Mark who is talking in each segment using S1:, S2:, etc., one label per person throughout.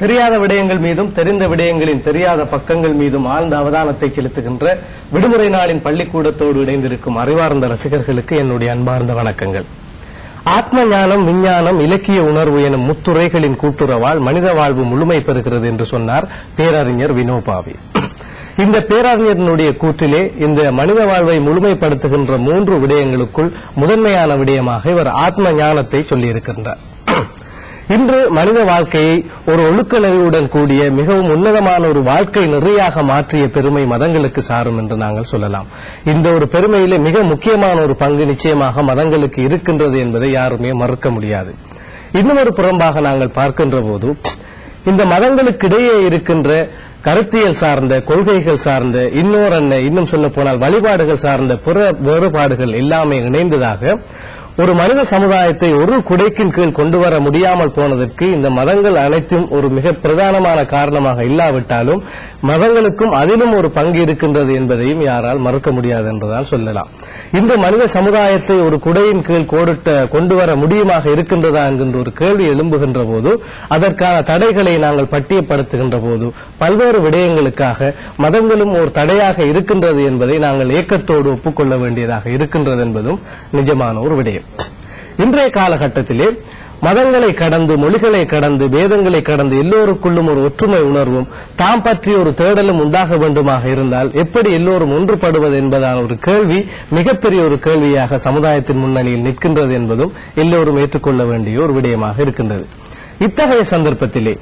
S1: தெரியாத விடயங்கள் மீதும் தெரிந்த விடயங்களின் தெரியாத பக்கங்கள் மீதும் ஆழ்ந்த அவதானத்தை செலுத்துகின்ற விடுமுறை நாளின் பள்ளிக்கூடத்தோடு இணைந்திருக்கும் அறிவார்ந்த ரசிகர்களுக்கு என்னுடைய அன்பார்ந்த வணக்கங்கள். ஆத்ம ஞானம், விஞ்ஞானம், இலக்கிய உணர்வு எனும் முத்துறைகளின் கூட்டுறவால் மனித வாழ்வு முழுமை பெறுகிறது என்று சொன்னார் பேரறிஞர் வினோபாவே. இந்த பேரறிஞரினுடைய கூற்றிலே இந்த மனித வாழ்வை முழுமைப்படுத்துகின்ற 3 விடயங்களுக்குள் முதன்மையான விடயமாக இவர் ஆத்ம ஞானத்தை சொல்லியிருக்கின்றார். இன்று மனித வாழ்க்கையை ஒரு ஒழுக்க நெறியுடன் கூடிய மிகவும் உன்னதமான ஒரு வாழ்க்கை நெறியாக மாற்றிய பெருமை மதங்களுக்கு சாரும் என்று நாங்கள் சொல்லலாம். இந்த ஒரு பெருமையிலே மிக முக்கியமான ஒரு பங்கு நிச்சயமாக மதங்களுக்கு இருக்கின்றது என்பதை யாருமே மறுக்க முடியாது. இன்னும் ஒரு புறம்பாக நாங்கள் பார்க்கின்ற போது இந்த மதங்களுக்கிடையே இருக்கின்ற கருத்தியல் சார்ந்த, கொள்கைகள் சார்ந்த, இன்னும் சொல்ல போனால் வழிபாடுகள் சார்ந்த பிற வேறுபாடுகள் எல்லாமே இணைந்ததாக ஒரு மனித சமுதாயத்தை ஒரு குடைக்கின் கீழ் கொண்டு வர முடியாமல் போனதற்கு இந்த மதங்கள் அனைத்தும் ஒரு மிக பிரதானமான காரணமாக இல்லாவிட்டாலும் மதங்களுக்கும் அதிலும் ஒரு பங்கு இருக்கின்றது என்பதையும் யாரால் மறுக்க முடியாது என்றுதான் சொல்லலாம். இந்த மனித சமுதாயத்தை ஒரு குடையின் கீழ் கொண்டு வர முடியுமாக இருக்கின்றதா என்கின்ற ஒரு கேள்வி எழும்புகின்ற போது அதற்கான தடைகளை நாங்கள் பட்டியப்படுத்துகின்ற போது பல்வேறு விடயங்களுக்காக மதங்களும் ஒரு தடையாக இருக்கின்றது என்பதை நாங்கள் ஏக்கத்தோடு ஒப்புக்கொள்ள வேண்டியதாக இருக்கின்றது என்பதும் நிஜமான ஒரு விடயம். இன்றைய காலகட்டத்திலே மதங்களை கடந்து, மொழிகளை கடந்து, வேதங்களை கடந்து எல்லோருக்குள்ளும் ஒரு ஒற்றுமை உணர்வும் தாம் பற்றிய ஒரு தேடலும் உண்டாக வேண்டுமாக இருந்தால் எப்படி எல்லோரும் ஒன்றுபடுவது என்பதான ஒரு கேள்வி மிகப்பெரிய ஒரு கேள்வியாக சமுதாயத்தின் முன்னணியில் நிற்கின்றது என்பதும் எல்லோரும் ஏற்றுக்கொள்ள வேண்டிய ஒரு விடயமாக இருக்கின்றது. இத்தகைய சந்தர்ப்பத்திலே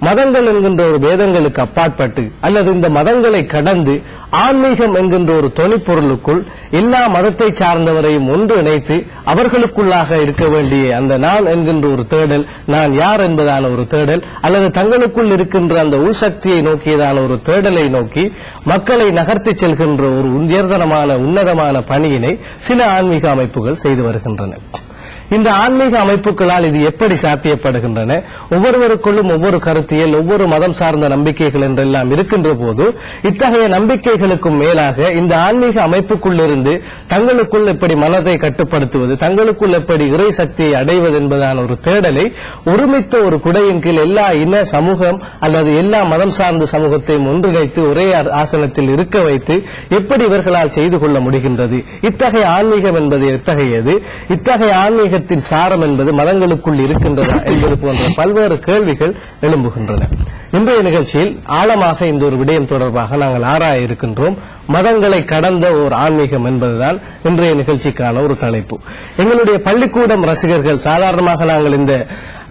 S1: மதங்கள் என்கின்ற ஒரு வேதங்களுக்கு அப்பாற்பட்டு அல்லது இந்த மதங்களை கடந்து ஆன்மீகம் என்கின்ற ஒரு தொனிப்பொருளுக்குள் எல்லா மதத்தை சார்ந்தவரையும் ஒன்று இணைத்து அவர்களுக்குள்ளாக இருக்க வேண்டிய அந்த நான் என்கின்ற ஒரு தேடல், நான் யார் என்பதான ஒரு தேடல் அல்லது தங்களுக்குள் இருக்கின்ற அந்த உள்சக்தியை நோக்கியதான ஒரு தேடலை நோக்கி மக்களை நகர்த்தி செல்கின்ற ஒரு உன்னதமான பணியினை சில ஆன்மீக அமைப்புகள் செய்து வருகின்றன. இந்த ஆன்மீக அமைப்புகளால் இது எப்படி சாத்தியப்படுகின்றன? ஒவ்வொருவருக்குள்ளும் ஒவ்வொரு கருத்தியல், ஒவ்வொரு மதம் சார்ந்த நம்பிக்கைகள் என்றெல்லாம் இருக்கின்ற போது இத்தகைய நம்பிக்கைகளுக்கும் மேலாக இந்த ஆன்மீக அமைப்புக்குள்ளிருந்து தங்களுக்குள் எப்படி மனதை கட்டுப்படுத்துவது, தங்களுக்குள் எப்படி இறை சக்தியை அடைவது என்பதான ஒரு தேடலை ஒருமித்த ஒரு குடையின் கீழ் எல்லா இன சமூகம் அல்லது எல்லா மதம் சார்ந்த சமூகத்தையும் ஒன்றிணைத்து ஒரே ஆசனத்தில் இருக்க வைத்து எப்படி இவர்களால் செய்து கொள்ள முடிகின்றது? இத்தகைய ஆன்மீகம் என்பது எத்தகையது? இத்தகைய ஆன்மீக சாரம் என்பது மதங்களுக்குள் இருக்கின்றதா என்பது போன்ற பல்வேறு கேள்விகள் எழும்புகின்றன. இன்றைய நிகழ்ச்சியில் ஆழமாக இந்த ஒரு விடயம் தொடர்பாக நாங்கள் ஆராய இருக்கின்றோம். மதங்களை கடந்த ஒரு ஆன்மீகம் என்பதுதான் இன்றைய நிகழ்ச்சிக்கான ஒரு தலைப்பு. எங்களுடைய பள்ளிக்கூடம் ரசிகர்கள் சாதாரணமாக நாங்கள் இந்த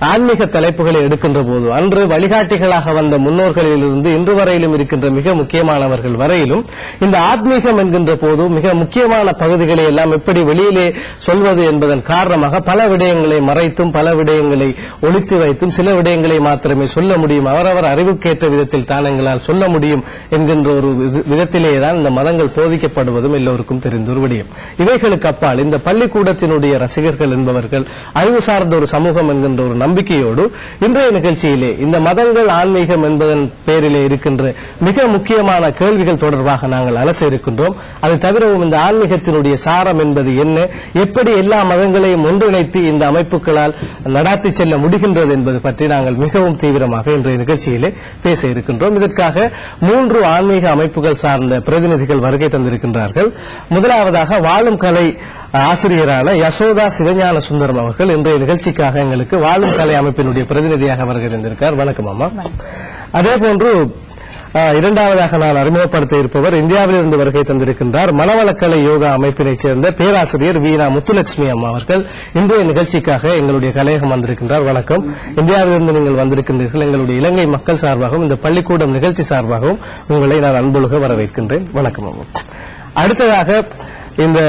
S1: ஆன்மீக தலைப்புகளை எடுக்கின்ற போது அன்று வழிகாட்டிகளாக வந்த முன்னோர்களிலிருந்து இன்று வரையிலும் இருக்கின்ற மிக முக்கியமானவர்கள் வரையிலும் இந்த ஆத்மீகம் என்கின்ற போது மிக முக்கியமான பகுதிகளை எல்லாம் எப்படி வெளியிலே சொல்வது என்பதன் காரணமாக பல விடயங்களை மறைத்தும் பல விடயங்களை ஒளித்து வைத்தும் சில விடயங்களை மாத்திரமே சொல்ல முடியும், அவரவர் அறிவுக்கேற்ற விதத்தில் தான் எங்களால் சொல்ல முடியும் என்கின்ற ஒரு விதத்திலேதான் இந்த மதங்கள் போதிக்கப்படுவதும் எல்லோருக்கும் தெரிந்த ஒரு விடயம். இவைகளுக்கு அப்பால் இந்த பள்ளிக்கூடத்தினுடைய ரசிகர்கள் என்பவர்கள் அறிவு சார்ந்த ஒரு சமூகம் என்கின்ற ஒரு நம்பிக்கையோடு இன்றைய நிகழ்ச்சியிலே இந்த மதங்கள் ஆன்மீகம் என்பதன் பேரிலே இருக்கின்ற மிக முக்கியமான கேள்விகள் தொடர்பாக நாங்கள் அலச இருக்கின்றோம். அது தவிரவும் இந்த ஆன்மீகத்தினுடைய சாரம் என்பது என்ன, எப்படி எல்லா மதங்களையும் ஒன்றிணைத்து இந்த அமைப்புகளால் நடாத்தி செல்ல முடிகின்றது என்பது பற்றி நாங்கள் மிகவும் தீவிரமாக இன்றைய நிகழ்ச்சியிலே பேச இருக்கின்றோம். இதற்காக 3 ஆன்மீக அமைப்புகள் சார்ந்த பிரதிநிதிகள் வருகை தந்திருக்கின்றார்கள். முதலாவதாக வாழும் கலை ஆசிரியரான யசோதா சிவஞான சுந்தரம் அவர்கள் இன்றைய நிகழ்ச்சிக்காக எங்களுக்கு வாழும் கலை அமைப்பினுடைய பிரதிநிதியாக வருகை தந்திருக்கார். வணக்கம் அம்மா. அதேபோன்று இரண்டாவதாக நான் அறிமுகப்படுத்த இருப்பவர் இந்தியாவிலிருந்து வருகை தந்திருக்கின்றார் மனவளக்கலை யோகா அமைப்பினைச் சேர்ந்த பேராசிரியர் வீணா முத்துலட்சுமி அம்மா அவர்கள் இன்றைய நிகழ்ச்சிக்காக எங்களுடைய கலையகம் வந்திருக்கின்றார். வணக்கம். இந்தியாவிலிருந்து நீங்கள் வந்திருக்கின்றீர்கள். எங்களுடைய இலங்கை மக்கள் சார்பாகவும் இந்த பள்ளிக்கூடம் நிகழ்ச்சி சார்பாகவும் உங்களை நான் அன்பொழுக வரவேற்கின்றேன். வணக்கம் அம்மா. அடுத்ததாக இந்த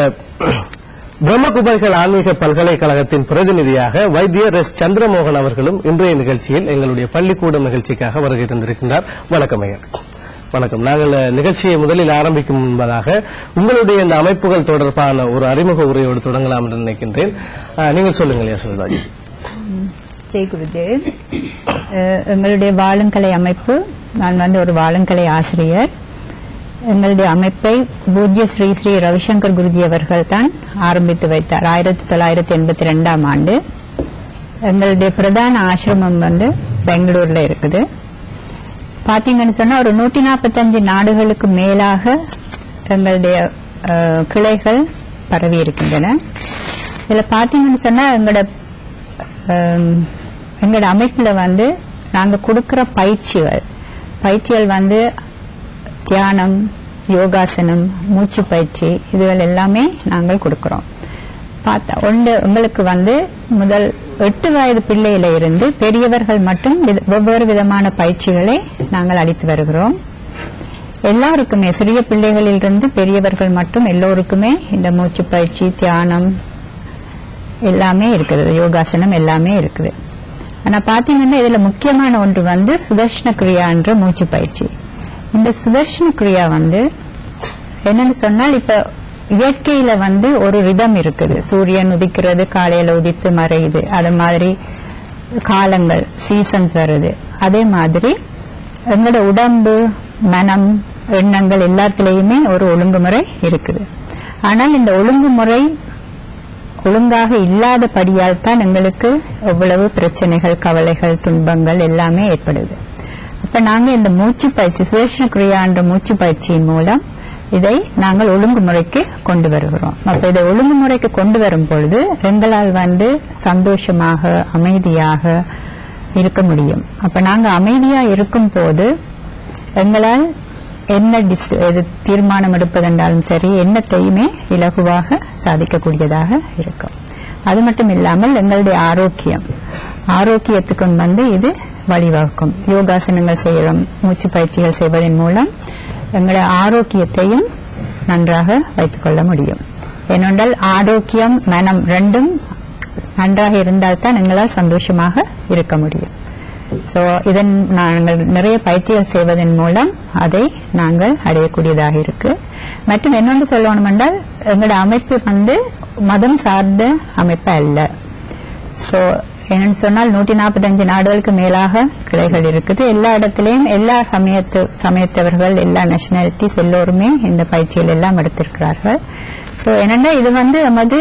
S1: பிரம்மகுமாரிகள் ஆன்மீக பல்கலைக்கழகத்தின் பிரதிநிதியாக வைத்தியர் எஸ் சந்திரமோகன் அவர்களும் இன்றைய நிகழ்ச்சியில் எங்களுடைய பள்ளிக்கூடம் நிகழ்ச்சிக்காக வருகை தந்திருக்கின்றார். வணக்கம் ஐயா. வணக்கம். நாங்கள் நிகழ்ச்சியை முதலில் ஆரம்பிக்கும் முன்பதாக உங்களுடைய இந்த அமைப்புகள் தொடர்பான ஒரு அறிமுக உரையோடு தொடங்கலாம் என்று நினைக்கின்றேன். நீங்கள் சொல்லுங்கள் யசோதாஜி.
S2: ஜெய் குருதேவ். எங்களுடைய வாழுங்கலை அமைப்பு, நான் ஒரு வாழுங்கலை ஆசிரியர். எங்களுடைய அமைப்பை பூஜ்ய ஸ்ரீ ஸ்ரீ ரவிசங்கர் குருஜி அவர்கள் தான் ஆரம்பித்து வைத்தார் 1982 ஆண்டு. எங்களுடைய பிரதான ஆசிரமம் பெங்களூர்ல இருக்குது. பாத்தீங்கன்னு சொன்னா ஒரு 145 நாடுகளுக்கு மேலாக எங்களுடைய கிளைகள் பரவி இருக்கின்றன. இதுல பாத்தீங்கன்னு சொன்னா எங்களோட அமைப்புல நாங்க கொடுக்கிற பயிற்சிகள் தியானம், யோகாசனம், மூச்சு பயிற்சி இதுகள் எல்லாமே நாங்கள் கொடுக்கிறோம். உங்களுக்கு முதல் 8 வயது பிள்ளையில இருந்து பெரியவர்கள் மட்டும் வெவ்வேறு விதமான பயிற்சிகளை நாங்கள் அளித்து வருகிறோம். எல்லாருக்குமே சிறிய பிள்ளைகளிலிருந்து பெரியவர்கள் மட்டும் எல்லோருக்குமே இந்த மூச்சு பயிற்சி, தியானம் எல்லாமே இருக்குது, யோகாசனம் எல்லாமே இருக்குது. ஆனா பாத்தீங்கன்னா இதுல முக்கியமான ஒன்று சுதர்ஷன கிரியா என்ற மூச்சு பயிற்சி. இந்த சுதர்ஷன கிரியா என்னன்னு சொன்னால், இப்ப இயற்கையில ஒரு ரிதம் இருக்குது. சூரியன் உதிக்கிறது, காலையில உதித்து மறையுது, அது மாதிரி காலங்கள், சீசன்ஸ் வருது. அதே மாதிரி எங்களோட உடம்பு, மனம், எண்ணங்கள் எல்லாத்திலையுமே ஒரு ஒழுங்குமுறை இருக்குது. ஆனால் இந்த ஒழுங்குமுறை ஒழுங்காக இல்லாதபடியால் தான் எங்களுக்கு எவ்வளவு பிரச்சனைகள், கவலைகள், துன்பங்கள் எல்லாமே ஏற்படுது. அப்ப நாங்க இந்த மூச்சு பயிற்சி, சுதர்ஷன கிரியா என்ற மூச்சு பயிற்சியின் மூலம் இதை நாங்கள் ஒழுங்குமுறைக்கு கொண்டு வருகிறோம். அப்ப இதை ஒழுங்குமுறைக்கு கொண்டு வரும் பொழுது எங்களால் சந்தோஷமாக, அமைதியாக இருக்க முடியும். அப்ப நாங்க அமைதியா இருக்கும் போது எங்களால் என்ன தீர்மானம் எடுப்பதென்றாலும் சரி, எண்ணத்தையுமே இலகுவாக சாதிக்கக்கூடியதாக இருக்கும். அது மட்டும் இல்லாமல் எங்களுடைய ஆரோக்கியத்துக்கும் இது வழிவகுக்கும். யோகாசனங்கள் செய்யறோம், மூச்சு பயிற்சிகள் செய்வதன் மூலம் எங்களுடைய ஆரோக்கியத்தையும் நன்றாக வைத்துக் கொள்ள முடியும். ஏனென்றால் ஆரோக்கியம், மனம் ரெண்டும் நன்றாக இருந்தால்தான் எங்களால் சந்தோஷமாக இருக்க முடியும். சோ இதன் நாங்கள் நிறைய பயிற்சிகள் செய்வதன் மூலம் அதை நாங்கள் அடையக்கூடியதாக இருக்கு. மற்றும் என்னொன்று சொல்லணும் என்றால், எங்களோட அமைப்பு மதம் சார்ந்த அமைப்பு அல்ல. சோ என்னன்னு சொன்னால் 145 நாடுகளுக்கு மேலாக கிளைகள் இருக்குது. எல்லா இடத்திலையும் எல்லா சமயத்தவர்கள், எல்லா நேஷனாலிட்டிஸ் எல்லோருமே இந்த பயிற்சிகள் எல்லாம் எடுத்திருக்கிறார்கள். சோ என்னன்னா இது நமது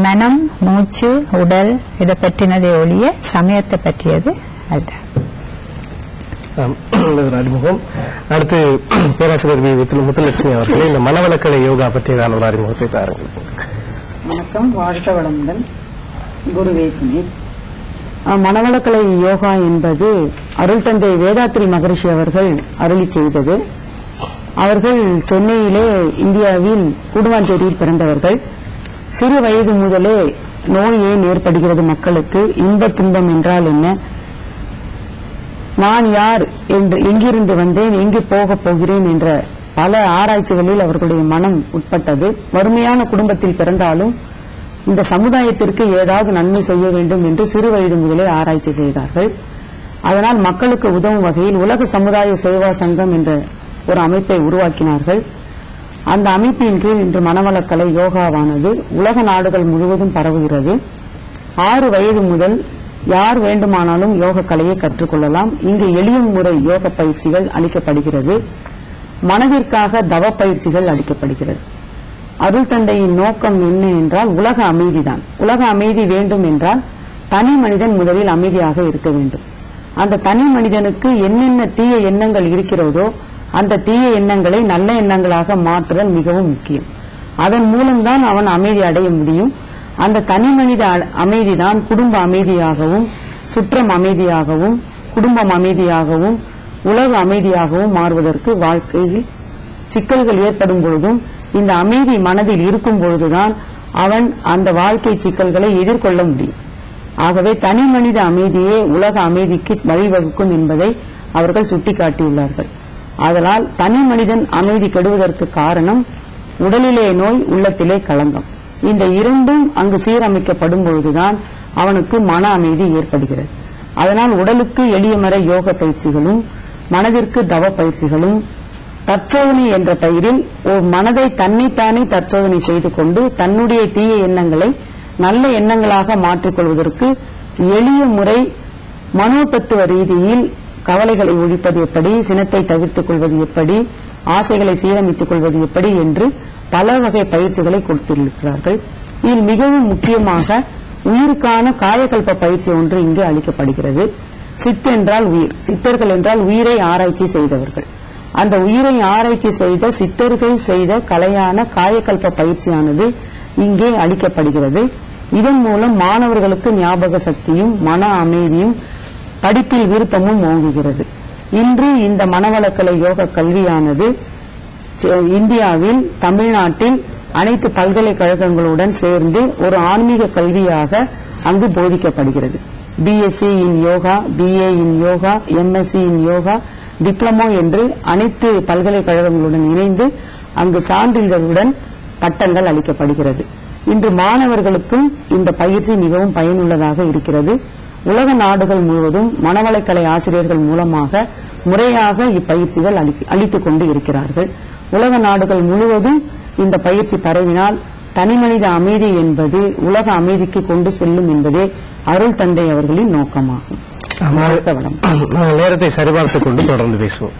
S2: மனம், மூச்சு, உடல் இதை பற்றினதை ஒழிய சமயத்தை பற்றியது அல்ல.
S1: அறிமுகம். அடுத்து பேராசிரியர் வி. முத்துலட்சுமி அவர்களே, இந்த மனவளக்கலை யோகா பற்றியதான ஒரு அறிமுகத்தை தாருங்கள்.
S3: வணக்கம், வாழ்க வளமுடன். குருவேசினி. மனவளக்கலை யோகா என்பது அருள் தந்தை வேதாத்ரி மகரிஷி அவர்கள் அருளி செய்தது. அவர்கள் சென்னையிலே, இந்தியாவில் கூடுவாஞ்சேரியில் பிறந்தவர்கள். சிறு வயது முதலே நோய் ஏன் ஏற்படுகிறது மக்களுக்கு, இன்ப துன்பம் என்றால் என்ன, நான் யார் என்று, எங்கிருந்து வந்தேன், எங்கு போகப் போகிறேன் என்ற பல ஆராய்ச்சிகளில் அவர்களுடைய மனம் உட்பட்டது. வறுமையான குடும்பத்தில் பிறந்தாலும் இந்த சமுதாயத்திற்கு ஏதாவது நன்மை செய்ய வேண்டும் என்று சிறு வயது முதலே ஆராய்ச்சி செய்தார்கள். அதனால் மக்களுக்கு உதவும் வகையில் உலக சமுதாய சேவா சங்கம் என்ற ஒரு அமைப்பை உருவாக்கினார்கள். அந்த அமைப்பின் கீழ் இன்று மனவளக்கலை யோகாவானது உலக நாடுகள் முழுவதும் பரவுகிறது. 6 வயது முதல் யார் வேண்டுமானாலும் யோக கலையை கற்றுக்கொள்ளலாம். இங்கு எளிய முறை யோக பயிற்சிகள் அளிக்கப்படுகிறது. மனதிற்காக தவ பயிற்சிகள் அளிக்கப்படுகிறது. அருள் தந்தையின் நோக்கம் என்ன என்றால் உலக அமைதிதான். உலக அமைதி வேண்டும் என்றால் தனி மனிதன் முதலில் அமைதியாக இருக்க வேண்டும். அந்த தனி மனிதனுக்கு என்னென்ன தீய எண்ணங்கள் இருக்கிறதோ அந்த தீய எண்ணங்களை நல்ல எண்ணங்களாக மாற்றுதல் மிகவும் முக்கியம். அதன் மூலம்தான் அவன் அமைதி அடைய முடியும். அந்த தனி மனித அமைதிதான் குடும்ப அமைதியாகவும், சுற்றம் அமைதியாகவும், குடும்பம் அமைதியாகவும், உலக அமைதியாகவும் மாறுவதற்கு வாழ்க்கையில் சிக்கல்கள் ஏற்படும் பொழுதும் இந்த அமைதி மனதில் இருக்கும் பொழுதுதான் அவன் அந்த வாழ்க்கை சிக்கல்களை எதிர்கொள்ள முடியும். ஆகவே தனி மனித அமைதியே உலக அமைதிக்கு வழிவகுக்கும் என்பதை அவர்கள் சுட்டிக்காட்டியுள்ளார்கள். ஆதலால் தனி மனிதன் அமைதி கெடுவதற்கு காரணம் உடலிலே நோய், உள்ளத்திலே களங்கம். இந்த இரண்டும் அங்கு சீரமைக்கப்படும் பொழுதுதான் அவனுக்கு மன அமைதி ஏற்படுகிறது. அதனால் உடலுக்கு எளிய முறை யோக பயிற்சிகளும், மனதிற்கு தவ பயிற்சிகளும், தற்சோதனை என்ற பெயரில் மனதை தன்னைத்தானே தற்சோதனை செய்து கொண்டு தன்னுடைய தீய எண்ணங்களை நல்ல எண்ணங்களாக மாற்றிக்கொள்வதற்கு எளிய முறை மனோதத்துவ ரீதியில் கவலைகளை ஒழிப்பது எப்படி, சினத்தை தவிர்த்துக் கொள்வது எப்படி, ஆசைகளை சீரமைத்துக் கொள்வது எப்படி என்று பல வகை பயிற்சிகளை கொடுத்திருக்கிறார்கள். இதில் மிகவும் முக்கியமாக உயிருக்கான காயகல்ப பயிற்சி ஒன்று இங்கு அளிக்கப்படுகிறது. சித் என்றால் உயிர், சித்தர்கள் என்றால் உயிரை ஆராய்ச்சி செய்தவர்கள். அந்த உயிரை ஆராய்ச்சி செய்த சித்தர்கள் செய்த கலையான காயக்கல்ப பயிற்சியானது இங்கே அளிக்கப்படுகிறது. இதன் மூலம் மாணவர்களுக்கு ஞாபக சக்தியும் மன அமைதியும் படிப்பில் விருப்பமும் ஓங்குகிறது. இன்று இந்த மனவளக்கலை யோக கல்வியானது இந்தியாவில் தமிழ்நாட்டில் அனைத்து பல்கலைக்கழகங்களுடன் சேர்ந்து ஒரு ஆன்மீக கல்வியாக அங்கு போதிக்கப்படுகிறது. BSc in yoga, BA in yoga, MSc in yoga, diploma என்று அனைத்து பல்கலைக்கழகங்களுடன் இணைந்து அங்கு சான்றிதழுடன் பட்டங்கள் அளிக்கப்படுகிறது. இன்று மாணவர்களுக்கும் இந்த பயிற்சி மிகவும் பயனுள்ளதாக இருக்கிறது. உலக நாடுகள் முழுவதும் மனவளக்கலை ஆசிரியர்கள் மூலமாக முறையாக இப்பயிற்சிகள் அளித்துக் கொண்டு இருக்கிறார்கள். உலக நாடுகள் முழுவதும் இந்த பயிற்சி பரவினால் தனிமனித அமைதி என்பது உலக அமைதிக்கு கொண்டு செல்லும் என்பதே அருள் தந்தை அவர்களின் நோக்கமாகும்.
S1: நேரத்தை சரிபார்த்துக் கொண்டு தொடர்ந்து பேசுவோம்.